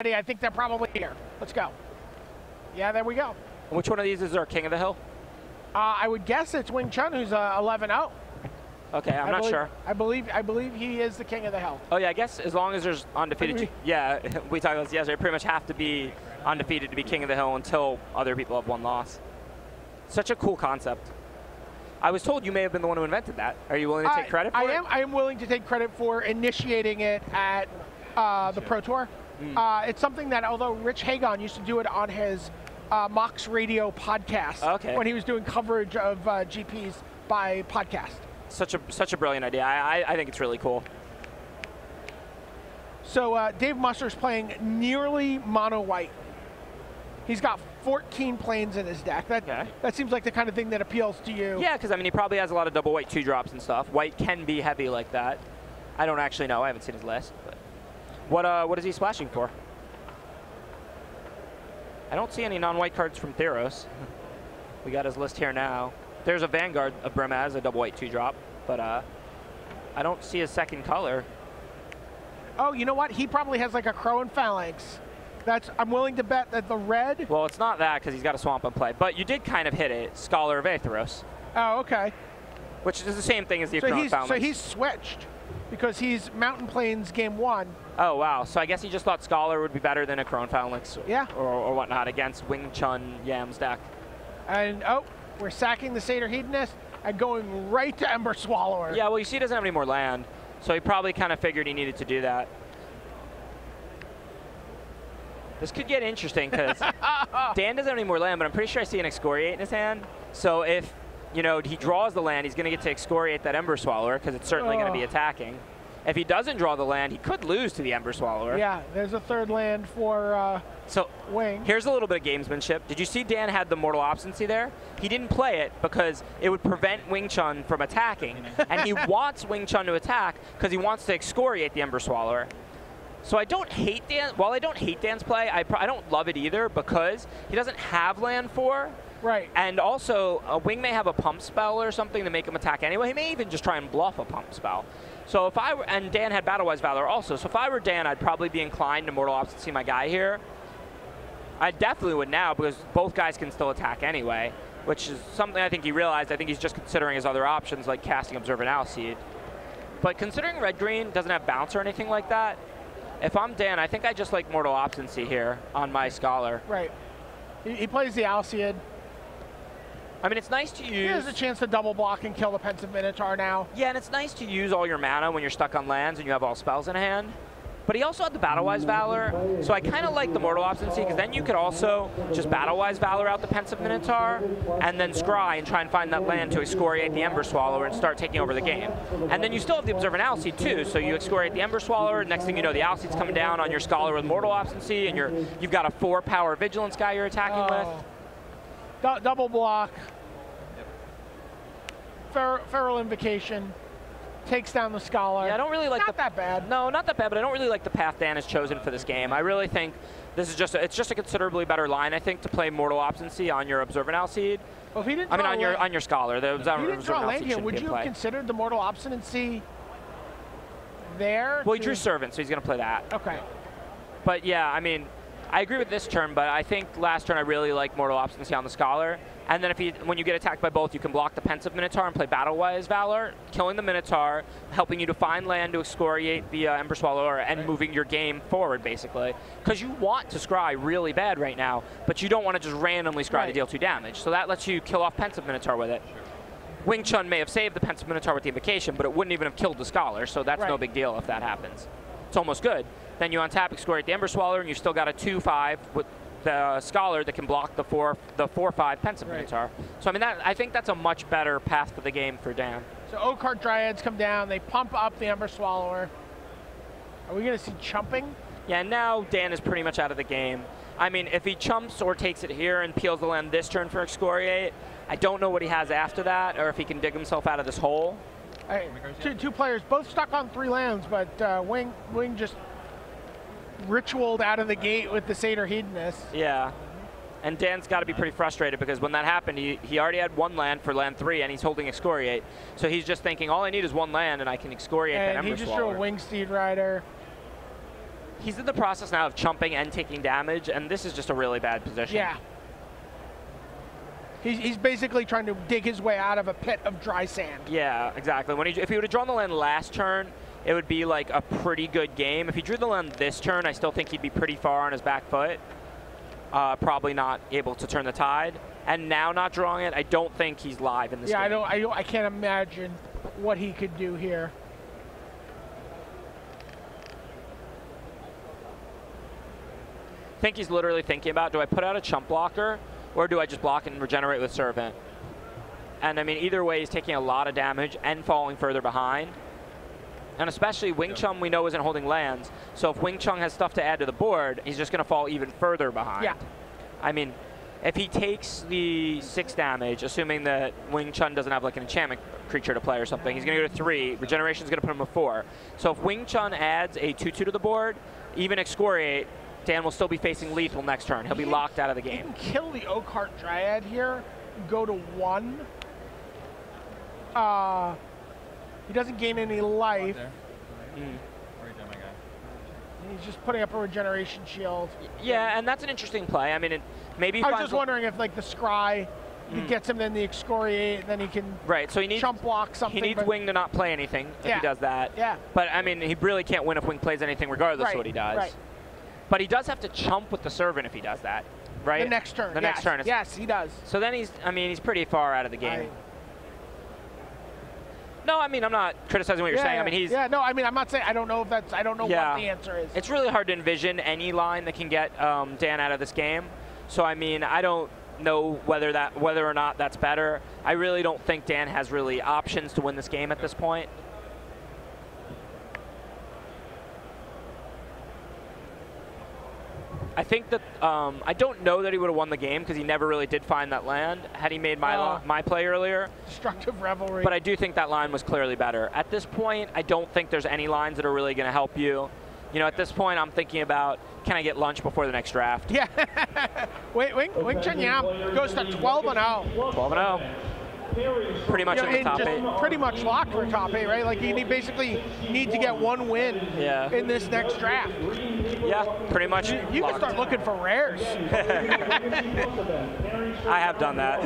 I think they're probably here. Let's go. Yeah, there we go. Which one of these is our king of the hill? I would guess it's Wing Chun, who's 11-0. Okay, I'm not sure. I believe he is the king of the hill. Oh yeah, I guess as long as there's undefeated. Yeah, we talked about this yesterday. Pretty much have to be undefeated to be king of the hill until other people have one loss. Such a cool concept. I was told you may have been the one who invented that. Are you willing to take credit for it? I am willing to take credit for initiating it at the Pro Tour. It's something that, although Rich Hagon used to do it on his Mox Radio podcast when he was doing coverage of GPs by podcast. Such a brilliant idea. I think it's really cool. So Dave Musser's playing nearly mono white. He's got 14 planes in his deck. That seems like the kind of thing that appeals to you. Yeah, because I mean he probably has a lot of double white 2-drops and stuff. White can be heavy like that. I don't actually know. I haven't seen his list. But what is he splashing for? I don't see any non-white cards from Theros. We got his list here now. There's a Vanguard of Brimaz, a double white 2-drop, but I don't see a second color. Oh, you know what? He probably has like a Crow and Phalanx. I'm willing to bet that the red. Well, it's not that because he's got a Swamp in play, but you did kind of hit it, Scholar of Aetheros. Oh, okay. Which is the same thing as the Crow and Phalanx. So he's switched because he's Mountain Plains game 1. Oh, wow. So I guess he just thought Scholar would be better than a Crow and Phalanx or whatnot against Wing Chun Yam's deck. And, we're sacking the Satyr Hedonist and going right to Ember Swallower. Yeah, well, you see he doesn't have any more land, so he probably kind of figured he needed to do that. This could get interesting because Dan doesn't have any more land, but I'm pretty sure I see an Excoriate in his hand. So if, he draws the land, he's going to get to Excoriate that Ember Swallower because it's certainly going to be attacking. If he doesn't draw the land, he could lose to the Ember Swallower. Yeah, there's a third land for Wing. Here's a little bit of gamesmanship. Did you see Dan had the Mortal Obstinacy there? He didn't play it because it would prevent Wing Chun from attacking. And he wants Wing Chun to attack because he wants to excoriate the Ember Swallower. So I don't hate Dan. While I don't hate Dan's play, I don't love it either because he doesn't have land 4. Right. And also, Wing may have a pump spell or something to make him attack anyway. He may even just try and bluff a pump spell. So if I were, and Dan had Battle-Wise Valor also, so if I were Dan, I'd probably be inclined to Mortal Obstinacy my guy here. I definitely would now because both guys can still attack anyway, which is something I think he realized. I think he's just considering his other options like casting Observant Alseid. But considering red-green doesn't have bounce or anything like that, if I'm Dan, I think I just like Mortal Obstinacy here on my Scholar. Right. He plays the Alseid. I mean, it's nice to use. He has a chance to double block and kill the Pensive Minotaur now. Yeah, and it's nice to use all your mana when you're stuck on lands and you have all spells in hand. But he also had the Battle-Wise Valor, so I kind of like the Mortal Obstinacy because then you could also just Battle-Wise Valor out the Pensive Minotaur and then scry and try and find that land to excoriate the Ember Swallower and start taking over the game. And then you still have the Observant Alseid too, so you excoriate the Ember Swallower, next thing you know the Alseid's coming down on your Scholar with Mortal Obstinacy and you've got a 4-power Vigilance guy you're attacking with. Double block. Feral Invocation. Takes down the Scholar. Yeah, I don't really like not that bad. No, not that bad, but I don't really like the path Dan has chosen for this game. I really think this is it's just a considerably better line, I think, to play Mortal Obstinacy on your Observant Alseid. Well, if he didn't on your Scholar. The if he didn't draw land here, would you have considered the Mortal Obstinacy there? Well, he drew Servant, so he's going to play that. Okay. But yeah, I mean, I agree with this turn, but I think last turn I really like Mortal Obstinacy on the Scholar. And then when you get attacked by both, you can block the Pensive Minotaur and play Battle-Wise Valor, killing the Minotaur, helping you to find land to excoriate the Ember Swallower, and moving your game forward, basically. Because you want to scry really bad right now, but you don't want to just randomly scry to deal 2 damage. So that lets you kill off Pensive Minotaur with it. Wing Chun may have saved the Pensive Minotaur with the Invocation, but it wouldn't even have killed the Scholar, so that's no big deal if that happens. It's almost good. Then you untap, excoriate the Ember Swallower, and you've still got a 2/5 with the Scholar that can block the 4/5 Pensive Minotaur. So I mean, I think that's a much better path for the game for Dan. So Oakheart Dryads come down, they pump up the Ember Swallower. Are we going to see chumping? Yeah, now Dan is pretty much out of the game. I mean, if he chumps or takes it here and peels the land this turn for excoriate, I don't know what he has after that, or if he can dig himself out of this hole. Two players both stuck on 3 lands, but Wing just ritualed out of the gate with the Satyr Hedonist. Yeah. And Dan's got to be pretty frustrated because when that happened, he already had 1 land for land 3 and he's holding excoriate. So he's just thinking, all I need is 1 land and I can excoriate the Ember Swallower. And he just drew a Winged Steed Rider. he's in the process now of chumping and taking damage, and this is just a really bad position. Yeah. He's basically trying to dig his way out of a pit of dry sand. Yeah, exactly. If he would have drawn the land last turn, it would be like a pretty good game. If he drew the land this turn, I still think he'd be pretty far on his back foot. Probably not able to turn the tide. And now not drawing it, I don't think he's live in this game. I can't imagine what he could do here. I think he's literally thinking about, do I put out a chump blocker, or do I just block and regenerate with Servant? And I mean, either way, he's taking a lot of damage and falling further behind. And especially Wing Chun, we know, isn't holding lands. So if Wing Chun has stuff to add to the board, he's just going to fall even further behind. Yeah. I mean, if he takes the 6 damage, assuming that Wing Chun doesn't have like an enchantment creature to play or something, he's going to go to 3. Regeneration's going to put him at 4. So if Wing Chun adds a 2/2 to the board, even Excoriate, Dan will still be facing lethal next turn. He'll be locked out of the game. He can kill the Oakheart Dryad here, go to 1. He doesn't gain any life. He's just putting up a regeneration shield. Yeah, and that's an interesting play. I mean, maybe I was just wondering if like the Scry gets him, then the Excoriate, then he can so he needs chump block something. He needs Wing to not play anything if he does that. Yeah. But I mean, he really can't win if Wing plays anything regardless of what he does. Right. But he does have to chump with the Servant if he does that, right? The next turn. The next turn. Yes, he does. So then he's pretty far out of the game. No, I mean, I'm not criticizing what you're saying. I mean, he's... Yeah, no, I mean, I'm not saying, I don't know what the answer is. It's really hard to envision any line that can get Dan out of this game. So, I mean, I don't know whether or not that's better. I really don't think Dan has really options to win this game at this point. I think that I don't know that he would have won the game because he never really did find that land had he made my play earlier. Destructive Revelry. But I do think that line was clearly better. At this point, I don't think there's any lines that are really going to help you. You know, at this point, I'm thinking about, can I get lunch before the next draft? Yeah. Wing Chun Yam goes to 12-0. 12-0. Pretty much in the top 8. Pretty much locked for top 8, right? Like he basically need to get 1 win in this next draft. Yeah, pretty much. You can start looking for rares. I have done that.